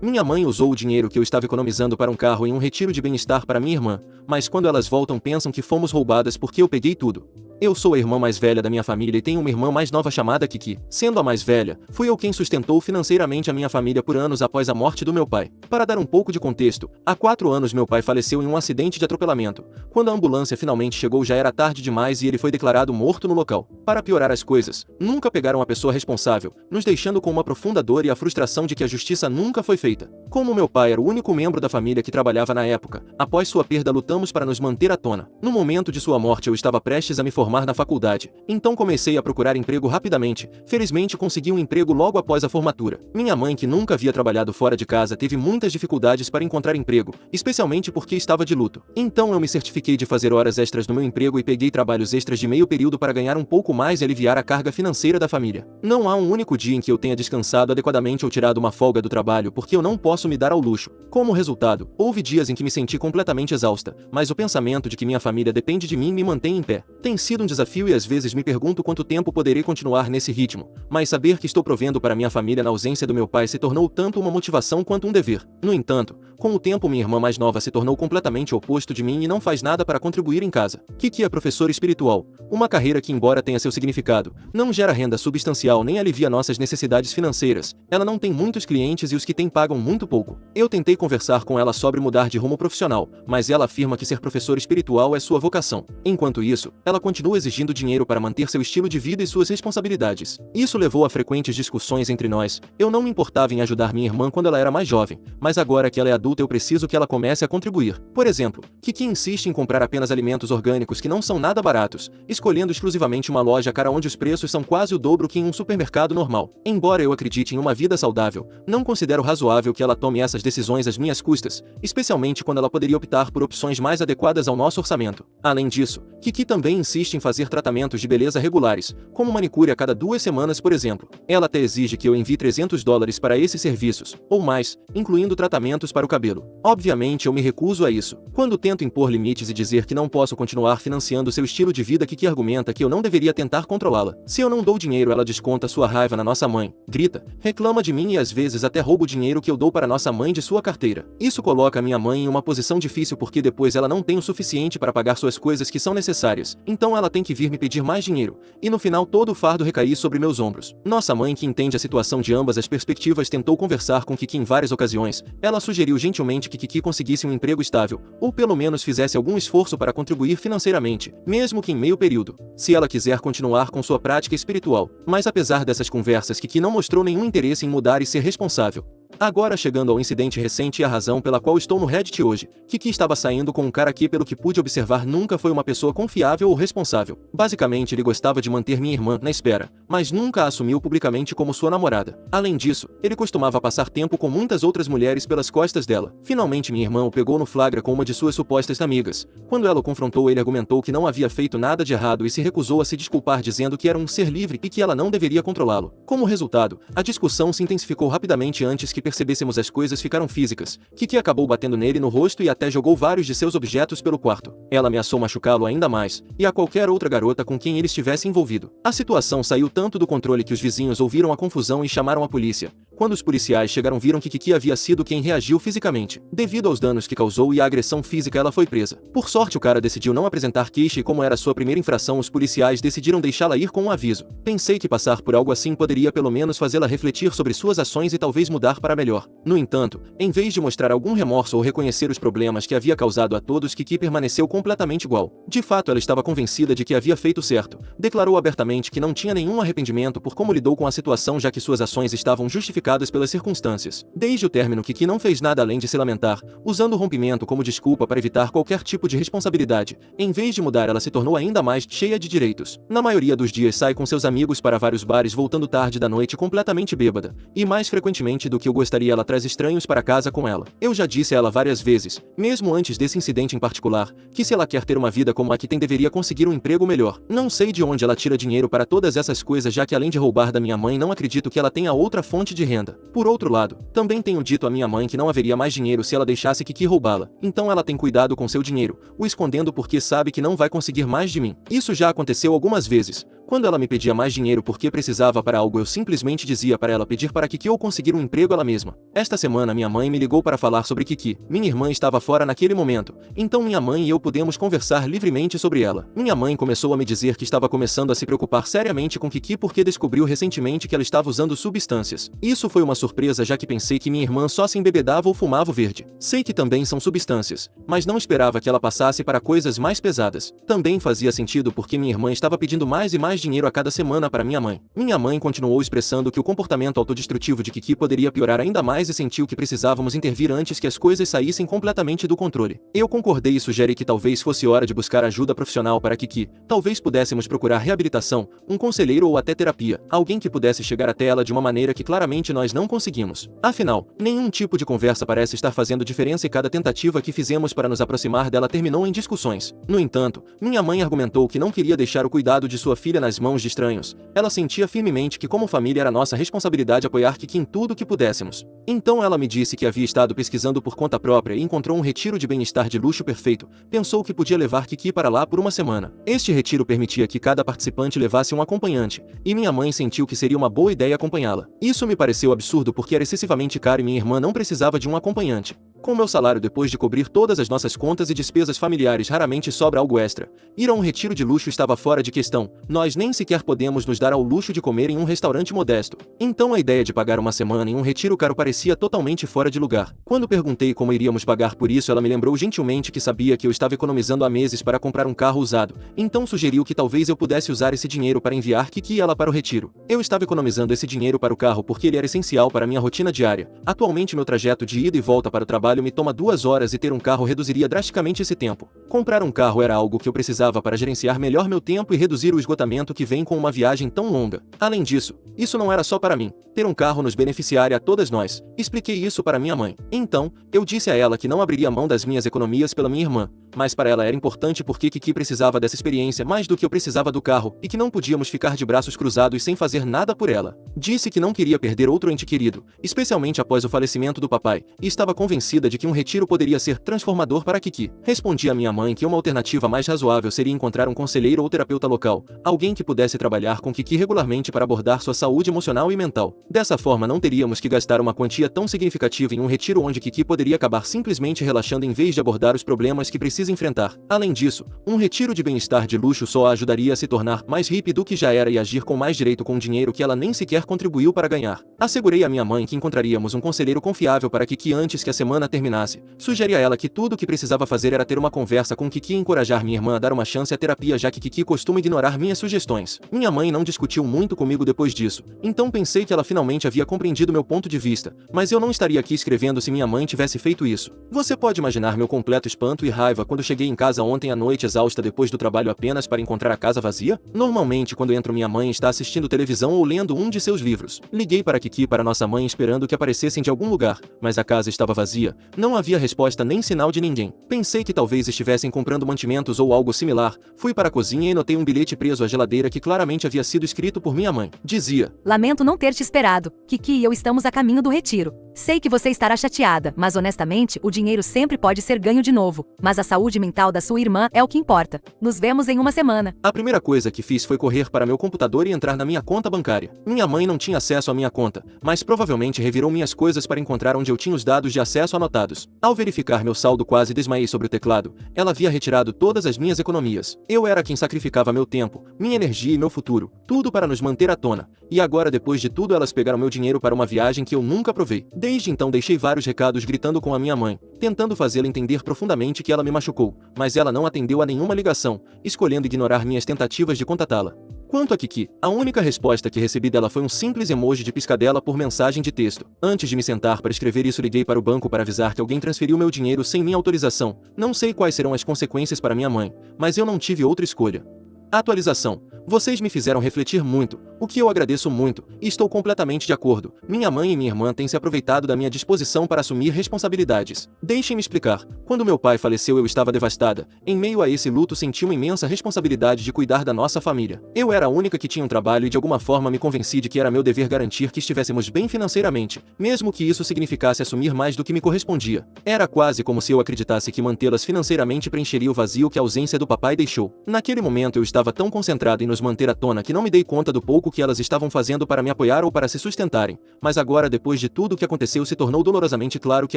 Minha mãe usou o dinheiro que eu estava economizando para um carro em um retiro de bem-estar para minha irmã, mas quando elas voltam pensam que fomos roubadas porque eu peguei tudo. Eu sou a irmã mais velha da minha família e tenho uma irmã mais nova chamada Kiki. Sendo a mais velha, fui eu quem sustentou financeiramente a minha família por anos após a morte do meu pai. Para dar um pouco de contexto, há 4 anos meu pai faleceu em um acidente de atropelamento. Quando a ambulância finalmente chegou já era tarde demais e ele foi declarado morto no local. Para piorar as coisas, nunca pegaram a pessoa responsável, nos deixando com uma profunda dor e a frustração de que a justiça nunca foi feita. Como meu pai era o único membro da família que trabalhava na época, após sua perda lutamos para nos manter à tona. No momento de sua morte eu estava prestes a me formar na faculdade, então comecei a procurar emprego rapidamente. Felizmente consegui um emprego logo após a formatura. Minha mãe, que nunca havia trabalhado fora de casa, teve muitas dificuldades para encontrar emprego, especialmente porque estava de luto. Então eu me certifiquei de fazer horas extras no meu emprego e peguei trabalhos extras de meio período para ganhar um pouco mais e aliviar a carga financeira da família. Não há um único dia em que eu tenha descansado adequadamente ou tirado uma folga do trabalho porque eu não posso me dar ao luxo. Como resultado, houve dias em que me senti completamente exausta, mas o pensamento de que minha família depende de mim me mantém em pé. Tem sido um desafio e às vezes me pergunto quanto tempo poderei continuar nesse ritmo, mas saber que estou provendo para minha família na ausência do meu pai se tornou tanto uma motivação quanto um dever. No entanto, com o tempo minha irmã mais nova se tornou completamente oposto de mim e não faz nada para contribuir em casa. Kiki é professora espiritual, uma carreira que, embora tenha seu significado, não gera renda substancial nem alivia nossas necessidades financeiras. Ela não tem muitos clientes e os que tem pagam muito pouco. Eu tentei conversar com ela sobre mudar de rumo profissional, mas ela afirma que ser professora espiritual é sua vocação. Enquanto isso, ela continua exigindo dinheiro para manter seu estilo de vida e suas responsabilidades. Isso levou a frequentes discussões entre nós. Eu não me importava em ajudar minha irmã quando ela era mais jovem, mas agora que ela é adulta eu preciso que ela comece a contribuir. Por exemplo, Kiki insiste em comprar apenas alimentos orgânicos que não são nada baratos, escolhendo exclusivamente uma loja cara onde os preços são quase o dobro que em um supermercado normal. Embora eu acredite em uma vida saudável, não considero razoável que ela tome essas decisões às minhas custas, especialmente quando ela poderia optar por opções mais adequadas ao nosso orçamento. Além disso, Kiki também insiste em fazer tratamentos de beleza regulares, como manicure a cada 2 semanas, por exemplo. Ela até exige que eu envie $300 para esses serviços, ou mais, incluindo tratamentos para o cabelo. Obviamente eu me recuso a isso. Quando tento impor limites e dizer que não posso continuar financiando seu estilo de vida, Kiki argumenta que eu não deveria tentar controlá-la. Se eu não dou dinheiro, ela desconta sua raiva na nossa mãe, grita, reclama de mim e às vezes até rouba o dinheiro que eu dou para nossa mãe de sua carteira. Isso coloca minha mãe em uma posição difícil porque depois ela não tem o suficiente para pagar suas coisas que são necessárias, então ela tem que vir me pedir mais dinheiro, e no final todo o fardo recair sobre meus ombros. Nossa mãe, que entende a situação de ambas as perspectivas, tentou conversar com Kiki em várias ocasiões. Ela sugeriu gentilmente que Kiki conseguisse um emprego estável, ou pelo menos fizesse algum esforço para contribuir financeiramente, mesmo que em meio período, se ela quiser continuar com sua prática espiritual. Mas apesar dessas conversas, Kiki não mostrou nenhum interesse em mudar e ser responsável. Agora chegando ao incidente recente e a razão pela qual estou no Reddit hoje, Kiki estava saindo com um cara que, pelo que pude observar, nunca foi uma pessoa confiável ou responsável. Basicamente ele gostava de manter minha irmã na espera, mas nunca a assumiu publicamente como sua namorada. Além disso, ele costumava passar tempo com muitas outras mulheres pelas costas dela. Finalmente minha irmã o pegou no flagra com uma de suas supostas amigas. Quando ela o confrontou, ele argumentou que não havia feito nada de errado e se recusou a se desculpar, dizendo que era um ser livre e que ela não deveria controlá-lo. Como resultado, a discussão se intensificou rapidamente antes que percebêssemos as coisas ficaram físicas. Kiki acabou batendo nele no rosto e até jogou vários de seus objetos pelo quarto. Ela ameaçou machucá-lo ainda mais, e a qualquer outra garota com quem ele estivesse envolvido. A situação saiu tanto do controle que os vizinhos ouviram a confusão e chamaram a polícia. Quando os policiais chegaram, viram que Kiki havia sido quem reagiu fisicamente. Devido aos danos que causou e à agressão física, ela foi presa. Por sorte, o cara decidiu não apresentar queixa e, como era sua primeira infração, os policiais decidiram deixá-la ir com um aviso. Pensei que passar por algo assim poderia pelo menos fazê-la refletir sobre suas ações e talvez mudar para melhor. No entanto, em vez de mostrar algum remorso ou reconhecer os problemas que havia causado a todos, Kiki permaneceu completamente igual. De fato, ela estava convencida de que havia feito certo. Declarou abertamente que não tinha nenhum arrependimento por como lidou com a situação, já que suas ações estavam justificadas pelas circunstâncias. Desde o término, Kiki não fez nada além de se lamentar, usando o rompimento como desculpa para evitar qualquer tipo de responsabilidade. Em vez de mudar, ela se tornou ainda mais cheia de direitos. Na maioria dos dias sai com seus amigos para vários bares, voltando tarde da noite completamente bêbada. E mais frequentemente do que eu gostaria, ela traz estranhos para casa com ela. Eu já disse a ela várias vezes, mesmo antes desse incidente em particular, que se ela quer ter uma vida como a que tem, deveria conseguir um emprego melhor. Não sei de onde ela tira dinheiro para todas essas coisas, já que além de roubar da minha mãe, não acredito que ela tenha outra fonte de renda. Por outro lado, também tenho dito à minha mãe que não haveria mais dinheiro se ela deixasse Kiki roubá-la. Então ela tem cuidado com seu dinheiro, o escondendo porque sabe que não vai conseguir mais de mim. Isso já aconteceu algumas vezes. Quando ela me pedia mais dinheiro porque precisava para algo, eu simplesmente dizia para ela pedir para Kiki ou conseguir um emprego ela mesma. Esta semana minha mãe me ligou para falar sobre Kiki. Minha irmã estava fora naquele momento, então minha mãe e eu pudemos conversar livremente sobre ela. Minha mãe começou a me dizer que estava começando a se preocupar seriamente com Kiki porque descobriu recentemente que ela estava usando substâncias. Isso foi uma surpresa, já que pensei que minha irmã só se embebedava ou fumava o verde. Sei que também são substâncias, mas não esperava que ela passasse para coisas mais pesadas. Também fazia sentido porque minha irmã estava pedindo mais e mais dinheiro a cada semana para minha mãe. Minha mãe continuou expressando que o comportamento autodestrutivo de Kiki poderia piorar ainda mais e sentiu que precisávamos intervir antes que as coisas saíssem completamente do controle. Eu concordei e sugeri que talvez fosse hora de buscar ajuda profissional para Kiki. Talvez pudéssemos procurar reabilitação, um conselheiro ou até terapia, alguém que pudesse chegar até ela de uma maneira que claramente nós não conseguimos. Afinal, nenhum tipo de conversa parece estar fazendo diferença e cada tentativa que fizemos para nos aproximar dela terminou em discussões. No entanto, minha mãe argumentou que não queria deixar o cuidado de sua filha nas mãos de estranhos. Ela sentia firmemente que como família era nossa responsabilidade apoiar Kiki em tudo que pudéssemos. Então ela me disse que havia estado pesquisando por conta própria e encontrou um retiro de bem-estar de luxo perfeito. Pensou que podia levar Kiki para lá por uma semana. Este retiro permitia que cada participante levasse um acompanhante, e minha mãe sentiu que seria uma boa ideia acompanhá-la. Isso me pareceu absurdo porque era excessivamente caro e minha irmã não precisava de um acompanhante. Com meu salário depois de cobrir todas as nossas contas e despesas familiares raramente sobra algo extra. Ir a um retiro de luxo estava fora de questão, nós nem sequer podemos nos dar ao luxo de comer em um restaurante modesto. Então a ideia de pagar uma semana em um retiro caro parecia totalmente fora de lugar. Quando perguntei como iríamos pagar por isso, ela me lembrou gentilmente que sabia que eu estava economizando há meses para comprar um carro usado, então sugeriu que talvez eu pudesse usar esse dinheiro para enviar Kiki e ela para o retiro. Eu estava economizando esse dinheiro para o carro porque ele era essencial para minha rotina diária. Atualmente meu trajeto de ida e volta para o trabalho me toma 2 horas e ter um carro reduziria drasticamente esse tempo. Comprar um carro era algo que eu precisava para gerenciar melhor meu tempo e reduzir o esgotamento que vem com uma viagem tão longa. Além disso, isso não era só para mim. Ter um carro nos beneficiaria a todas nós. Expliquei isso para minha mãe. Então, eu disse a ela que não abriria mão das minhas economias pela minha irmã, mas para ela era importante porque Kiki precisava dessa experiência mais do que eu precisava do carro e que não podíamos ficar de braços cruzados sem fazer nada por ela. Disse que não queria perder outro ente querido, especialmente após o falecimento do papai, e estava convencida de que um retiro poderia ser transformador para Kiki. Respondi a minha mãe que uma alternativa mais razoável seria encontrar um conselheiro ou terapeuta local, alguém que pudesse trabalhar com Kiki regularmente para abordar sua saúde emocional e mental. Dessa forma não teríamos que gastar uma quantia tão significativa em um retiro onde Kiki poderia acabar simplesmente relaxando em vez de abordar os problemas que precisa enfrentar. Além disso, um retiro de bem-estar de luxo só a ajudaria a se tornar mais hippie do que já era e agir com mais direito com dinheiro que ela nem sequer contribuiu para ganhar. Assegurei a minha mãe que encontraríamos um conselheiro confiável para Kiki antes que a semana terminasse. Sugeri a ela que tudo o que precisava fazer era ter uma conversa com Kiki e encorajar minha irmã a dar uma chance à terapia, já que Kiki costuma ignorar minhas sugestões. Minha mãe não discutiu muito comigo depois disso, então pensei que ela finalmente havia compreendido meu ponto de vista, mas eu não estaria aqui escrevendo se minha mãe tivesse feito isso. Você pode imaginar meu completo espanto e raiva quando cheguei em casa ontem à noite exausta depois do trabalho apenas para encontrar a casa vazia? Normalmente quando entro minha mãe está assistindo televisão ou lendo um de seus livros. Liguei para Kiki e para nossa mãe esperando que aparecessem de algum lugar, mas a casa estava vazia, não havia resposta nem sinal de ninguém. Pensei que talvez estivessem comprando mantimentos ou algo similar. Fui para a cozinha e notei um bilhete preso à geladeira que claramente havia sido escrito por minha mãe. Dizia: "Lamento não ter te esperado. Kiki e eu estamos a caminho do retiro. Sei que você estará chateada, mas honestamente, o dinheiro sempre pode ser ganho de novo. Mas a saúde mental da sua irmã é o que importa. Nos vemos em uma semana." A primeira coisa que fiz foi correr para meu computador e entrar na minha conta bancária. Minha mãe não tinha acesso à minha conta, mas provavelmente revirou minhas coisas para encontrar onde eu tinha os dados de acesso anotados. Ao verificar meu saldo, quase desmaiei sobre o teclado. Ela havia retirado todas as minhas economias. Eu era quem sacrificava meu tempo, minha energia e meu futuro, tudo para nos manter à tona. E agora, depois de tudo, elas pegaram meu dinheiro para uma viagem que eu nunca provei. Desde então deixei vários recados gritando com a minha mãe, tentando fazê-la entender profundamente que ela me machucou, mas ela não atendeu a nenhuma ligação, escolhendo ignorar minhas tentativas de contatá-la. Quanto a Kiki, a única resposta que recebi dela foi um simples emoji de piscadela por mensagem de texto. Antes de me sentar para escrever isso, liguei para o banco para avisar que alguém transferiu meu dinheiro sem minha autorização. Não sei quais serão as consequências para minha mãe, mas eu não tive outra escolha. Atualização. Vocês me fizeram refletir muito, o que eu agradeço muito, e estou completamente de acordo. Minha mãe e minha irmã têm se aproveitado da minha disposição para assumir responsabilidades. Deixem-me explicar. Quando meu pai faleceu, eu estava devastada. Em meio a esse luto, senti uma imensa responsabilidade de cuidar da nossa família. Eu era a única que tinha um trabalho e de alguma forma me convenci de que era meu dever garantir que estivéssemos bem financeiramente, mesmo que isso significasse assumir mais do que me correspondia. Era quase como se eu acreditasse que mantê-las financeiramente preencheria o vazio que a ausência do papai deixou. Naquele momento eu estava tão concentrado em nos nos manter à tona que não me dei conta do pouco que elas estavam fazendo para me apoiar ou para se sustentarem, mas agora depois de tudo o que aconteceu se tornou dolorosamente claro que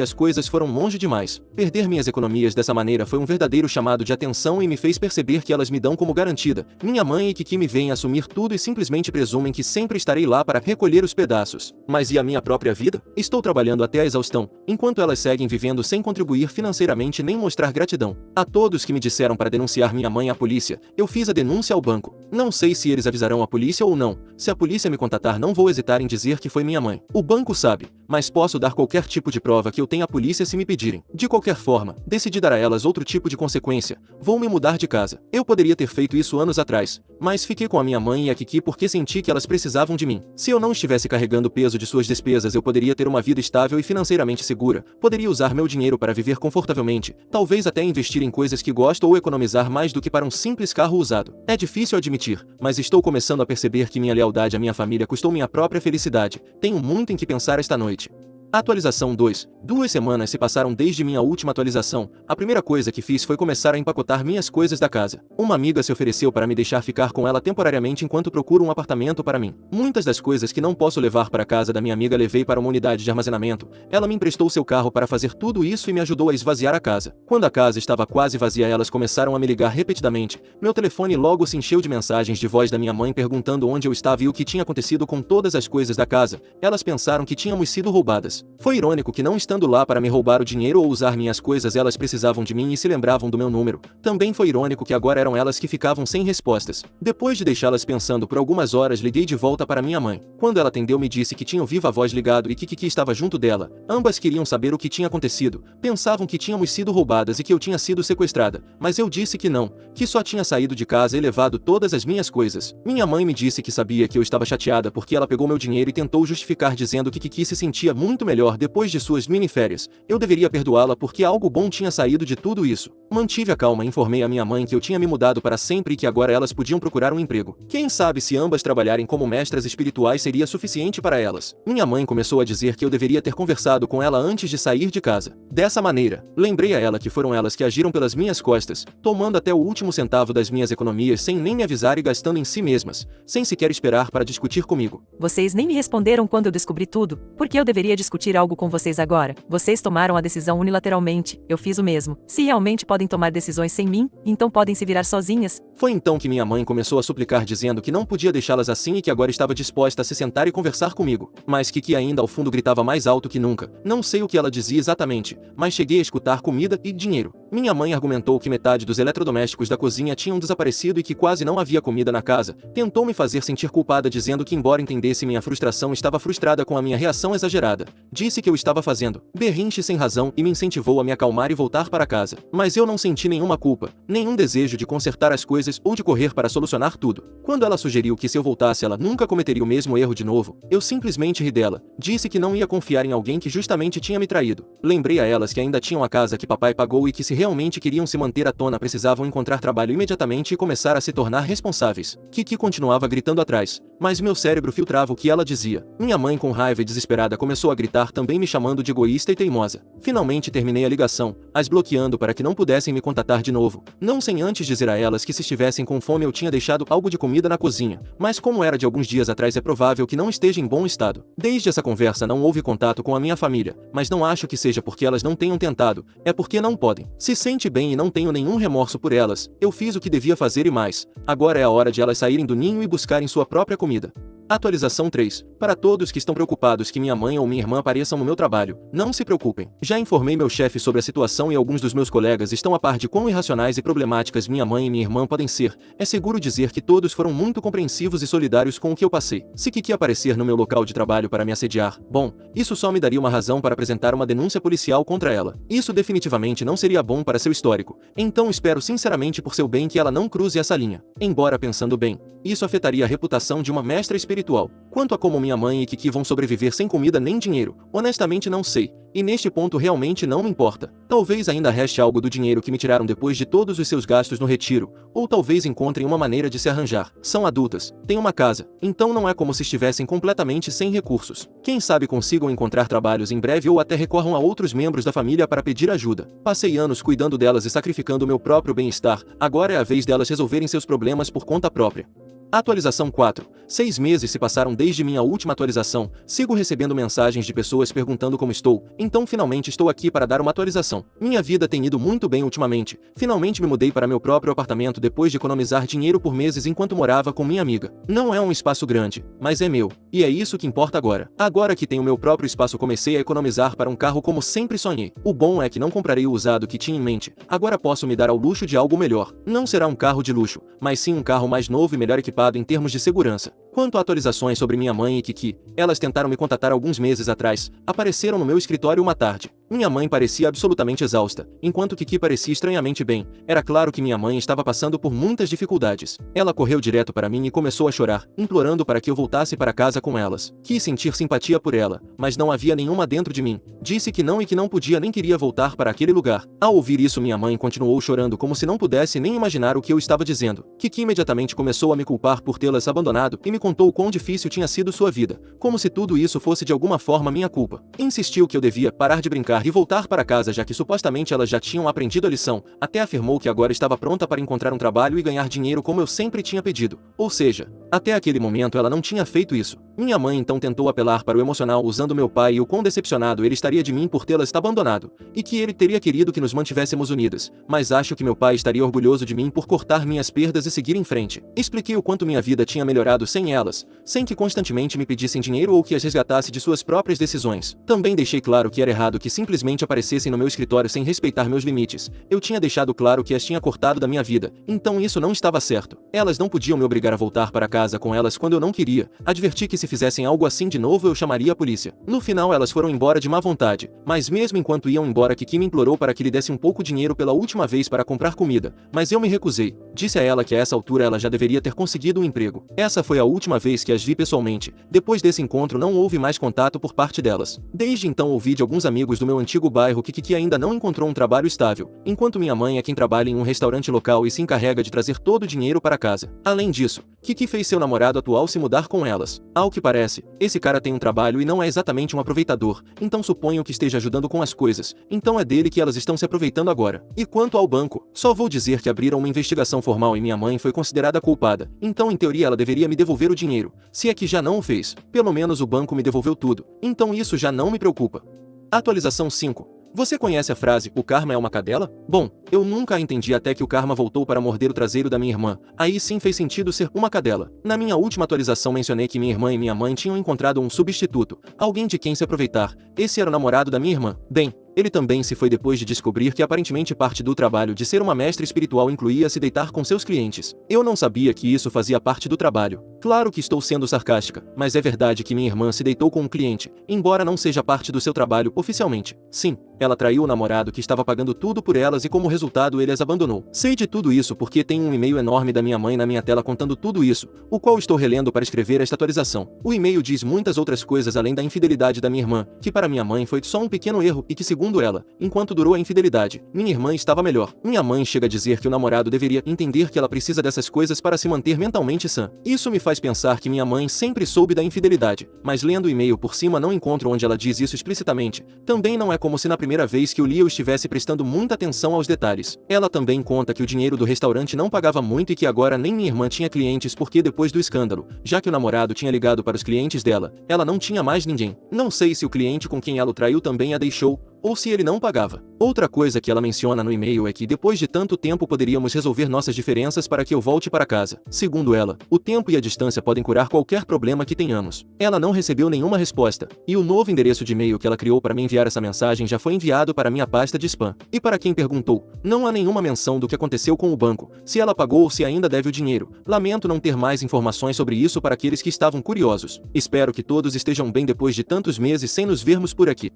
as coisas foram longe demais. Perder minhas economias dessa maneira foi um verdadeiro chamado de atenção e me fez perceber que elas me dão como garantida. Minha mãe e Kiki me veem assumir tudo e simplesmente presumem que sempre estarei lá para recolher os pedaços. Mas e a minha própria vida? Estou trabalhando até a exaustão, enquanto elas seguem vivendo sem contribuir financeiramente nem mostrar gratidão. A todos que me disseram para denunciar minha mãe à polícia, eu fiz a denúncia ao banco. Não sei se eles avisarão a polícia ou não. Se a polícia me contatar, não vou hesitar em dizer que foi minha mãe. O banco sabe, mas posso dar qualquer tipo de prova que eu tenha à polícia se me pedirem. De qualquer forma, decidi dar a elas outro tipo de consequência. Vou me mudar de casa. Eu poderia ter feito isso anos atrás, mas fiquei com a minha mãe e a Kiki porque senti que elas precisavam de mim. Se eu não estivesse carregando o peso de suas despesas, eu poderia ter uma vida estável e financeiramente segura. Poderia usar meu dinheiro para viver confortavelmente, talvez até investir em coisas que gosto ou economizar mais do que para um simples carro usado. É difícil admitir, mas estou começando a perceber que minha lealdade à minha família custou minha própria felicidade. Tenho muito em que pensar esta noite. Atualização 2. 2 semanas se passaram desde minha última atualização. A primeira coisa que fiz foi começar a empacotar minhas coisas da casa. Uma amiga se ofereceu para me deixar ficar com ela temporariamente enquanto procuro um apartamento para mim. Muitas das coisas que não posso levar para a casa da minha amiga levei para uma unidade de armazenamento. Ela me emprestou seu carro para fazer tudo isso e me ajudou a esvaziar a casa. Quando a casa estava quase vazia, elas começaram a me ligar repetidamente. Meu telefone logo se encheu de mensagens de voz da minha mãe perguntando onde eu estava e o que tinha acontecido com todas as coisas da casa. Elas pensaram que tínhamos sido roubadas. Foi irônico que, não estando lá para me roubar o dinheiro ou usar minhas coisas, elas precisavam de mim e se lembravam do meu número. Também foi irônico que agora eram elas que ficavam sem respostas. Depois de deixá-las pensando por algumas horas, liguei de volta para minha mãe. Quando ela atendeu, me disse que tinha o viva voz ligado e que Kiki estava junto dela. Ambas queriam saber o que tinha acontecido. Pensavam que tínhamos sido roubadas e que eu tinha sido sequestrada. Mas eu disse que não, que só tinha saído de casa e levado todas as minhas coisas. Minha mãe me disse que sabia que eu estava chateada porque ela pegou meu dinheiro e tentou justificar dizendo que Kiki se sentia muito melhor depois de suas miniférias. Eu deveria perdoá-la porque algo bom tinha saído de tudo isso. Mantive a calma e informei a minha mãe que eu tinha me mudado para sempre e que agora elas podiam procurar um emprego. Quem sabe se ambas trabalharem como mestras espirituais seria suficiente para elas. Minha mãe começou a dizer que eu deveria ter conversado com ela antes de sair de casa. Dessa maneira, lembrei a ela que foram elas que agiram pelas minhas costas, tomando até o último centavo das minhas economias sem nem me avisar e gastando em si mesmas, sem sequer esperar para discutir comigo. Vocês nem me responderam quando eu descobri tudo. Por que eu deveria discutir algo com vocês agora? Vocês tomaram a decisão unilateralmente, eu fiz o mesmo. Se realmente podem tomar decisões sem mim, então podem se virar sozinhas. Foi então que minha mãe começou a suplicar dizendo que não podia deixá-las assim e que agora estava disposta a se sentar e conversar comigo. Mas Kiki ainda ao fundo gritava mais alto que nunca. Não sei o que ela dizia exatamente, mas cheguei a escutar comida e dinheiro. Minha mãe argumentou que metade dos eletrodomésticos da cozinha tinham desaparecido e que quase não havia comida na casa. Tentou me fazer sentir culpada dizendo que, embora entendesse minha frustração, estava frustrada com a minha reação exagerada. Disse que eu estava fazendo berrinche sem razão e me incentivou a me acalmar e voltar para casa. Mas eu não senti nenhuma culpa, nenhum desejo de consertar as coisas ou de correr para solucionar tudo. Quando ela sugeriu que se eu voltasse ela nunca cometeria o mesmo erro de novo, eu simplesmente ri dela. Disse que não ia confiar em alguém que justamente tinha me traído. Lembrei a elas que ainda tinham a casa que papai pagou e que se realmente queriam se manter à tona precisavam encontrar trabalho imediatamente e começar a se tornar responsáveis. Kiki continuava gritando atrás, mas meu cérebro filtrava o que ela dizia. Minha mãe, com raiva e desesperada, começou a gritar, também me chamando de egoísta e teimosa. Finalmente terminei a ligação, as bloqueando para que não pudessem me contatar de novo. Não sem antes dizer a elas que se estivessem com fome eu tinha deixado algo de comida na cozinha, mas como era de alguns dias atrás é provável que não esteja em bom estado. Desde essa conversa não houve contato com a minha família, mas não acho que seja porque elas não tenham tentado, é porque não podem. Se sente bem e não tenho nenhum remorso por elas, eu fiz o que devia fazer e mais. Agora é a hora de elas saírem do ninho e buscarem sua própria comida. Atualização 3. Para todos que estão preocupados que minha mãe ou minha irmã apareçam no meu trabalho, não se preocupem. Já informei meu chefe sobre a situação e alguns dos meus colegas estão a par de quão irracionais e problemáticas minha mãe e minha irmã podem ser. É seguro dizer que todos foram muito compreensivos e solidários com o que eu passei. Se Kiki aparecer no meu local de trabalho para me assediar, bom, isso só me daria uma razão para apresentar uma denúncia policial contra ela. Isso definitivamente não seria bom para seu histórico. Então espero sinceramente por seu bem que ela não cruze essa linha. Embora pensando bem, isso afetaria a reputação de uma mestra espiritual. Quanto a como minha mãe e Kiki vão sobreviver sem comida nem dinheiro, honestamente não sei. E neste ponto realmente não me importa. Talvez ainda reste algo do dinheiro que me tiraram depois de todos os seus gastos no retiro, ou talvez encontrem uma maneira de se arranjar. São adultas, têm uma casa, então não é como se estivessem completamente sem recursos. Quem sabe consigam encontrar trabalhos em breve ou até recorram a outros membros da família para pedir ajuda. Passei anos cuidando delas e sacrificando meu próprio bem-estar, agora é a vez delas resolverem seus problemas por conta própria. Atualização 4. 6 meses se passaram desde minha última atualização, sigo recebendo mensagens de pessoas perguntando como estou, então finalmente estou aqui para dar uma atualização. Minha vida tem ido muito bem ultimamente, finalmente me mudei para meu próprio apartamento depois de economizar dinheiro por meses enquanto morava com minha amiga. Não é um espaço grande, mas é meu, e é isso que importa agora. Agora que tenho meu próprio espaço comecei a economizar para um carro como sempre sonhei. O bom é que não comprarei o usado que tinha em mente, agora posso me dar ao luxo de algo melhor. Não será um carro de luxo, mas sim um carro mais novo e melhor equipado em termos de segurança. Quanto a atualizações sobre minha mãe e Kiki, elas tentaram me contatar alguns meses atrás, apareceram no meu escritório uma tarde. Minha mãe parecia absolutamente exausta, enquanto Kiki parecia estranhamente bem. Era claro que minha mãe estava passando por muitas dificuldades. Ela correu direto para mim e começou a chorar, implorando para que eu voltasse para casa com elas. Quis sentir simpatia por ela, mas não havia nenhuma dentro de mim. Disse que não e que não podia nem queria voltar para aquele lugar. Ao ouvir isso, minha mãe continuou chorando como se não pudesse nem imaginar o que eu estava dizendo. Kiki imediatamente começou a me culpar por tê-las abandonado e me contou o quão difícil tinha sido sua vida, como se tudo isso fosse de alguma forma minha culpa. Insistiu que eu devia parar de brincar e voltar para casa já que supostamente elas já tinham aprendido a lição, até afirmou que agora estava pronta para encontrar um trabalho e ganhar dinheiro como eu sempre tinha pedido. Ou seja, até aquele momento ela não tinha feito isso. Minha mãe então tentou apelar para o emocional usando meu pai e o quão decepcionado ele estaria de mim por tê-las abandonado, e que ele teria querido que nos mantivéssemos unidas, mas acho que meu pai estaria orgulhoso de mim por cortar minhas perdas e seguir em frente. Expliquei o quanto minha vida tinha melhorado sem elas, sem que constantemente me pedissem dinheiro ou que as resgatasse de suas próprias decisões. Também deixei claro que era errado que simplesmente aparecessem no meu escritório sem respeitar meus limites. Eu tinha deixado claro que as tinha cortado da minha vida, então isso não estava certo. Elas não podiam me obrigar a voltar para casa com elas quando eu não queria. Adverti que se fizessem algo assim de novo eu chamaria a polícia. No final elas foram embora de má vontade, mas mesmo enquanto iam embora Kiki me implorou para que lhe desse um pouco de dinheiro pela última vez para comprar comida, mas eu me recusei. Disse a ela que a essa altura ela já deveria ter conseguido um emprego. Essa foi a última vez que as vi pessoalmente. Depois desse encontro não houve mais contato por parte delas. Desde então ouvi de alguns amigos do meu antigo bairro que Kiki ainda não encontrou um trabalho estável, enquanto minha mãe é quem trabalha em um restaurante local e se encarrega de trazer todo o dinheiro para casa. Além disso, Kiki fez seu namorado atual se mudar com elas. Ao que parece, esse cara tem um trabalho e não é exatamente um aproveitador, então suponho que esteja ajudando com as coisas, então é dele que elas estão se aproveitando agora. E quanto ao banco, só vou dizer que abriram uma investigação formal e minha mãe foi considerada culpada, então em teoria ela deveria me devolver o dinheiro, se é que já não o fez. Pelo menos o banco me devolveu tudo, então isso já não me preocupa. Atualização 5. Você conhece a frase, o karma é uma cadela? Bom, eu nunca a entendi até que o karma voltou para morder o traseiro da minha irmã. Aí sim fez sentido ser uma cadela. Na minha última atualização mencionei que minha irmã e minha mãe tinham encontrado um substituto, alguém de quem se aproveitar. Esse era o namorado da minha irmã. Bem, ele também se foi depois de descobrir que aparentemente parte do trabalho de ser uma mestra espiritual incluía se deitar com seus clientes. Eu não sabia que isso fazia parte do trabalho. Claro que estou sendo sarcástica, mas é verdade que minha irmã se deitou com um cliente, embora não seja parte do seu trabalho oficialmente. Sim, ela traiu o namorado que estava pagando tudo por elas e como resultado ele as abandonou. Sei de tudo isso porque tem um e-mail enorme da minha mãe na minha tela contando tudo isso, o qual estou relendo para escrever esta atualização. O e-mail diz muitas outras coisas além da infidelidade da minha irmã, que para minha mãe foi só um pequeno erro e que segundo ela, enquanto durou a infidelidade, minha irmã estava melhor. Minha mãe chega a dizer que o namorado deveria entender que ela precisa dessas coisas para se manter mentalmente sã. Isso me faz pensar que minha mãe sempre soube da infidelidade, mas lendo o e-mail por cima não encontro onde ela diz isso explicitamente. Também não é como se na primeira vez que eu li eu estivesse prestando muita atenção aos detalhes. Ela também conta que o dinheiro do restaurante não pagava muito e que agora nem minha irmã tinha clientes porque depois do escândalo, já que o namorado tinha ligado para os clientes dela, ela não tinha mais ninguém. Não sei se o cliente com quem ela o traiu também a deixou, ou se ele não pagava. Outra coisa que ela menciona no e-mail é que depois de tanto tempo poderíamos resolver nossas diferenças para que eu volte para casa. Segundo ela, o tempo e a distância podem curar qualquer problema que tenhamos. Ela não recebeu nenhuma resposta, e o novo endereço de e-mail que ela criou para me enviar essa mensagem já foi enviado para minha pasta de spam. E para quem perguntou, não há nenhuma menção do que aconteceu com o banco, se ela pagou ou se ainda deve o dinheiro. Lamento não ter mais informações sobre isso para aqueles que estavam curiosos. Espero que todos estejam bem depois de tantos meses sem nos vermos por aqui.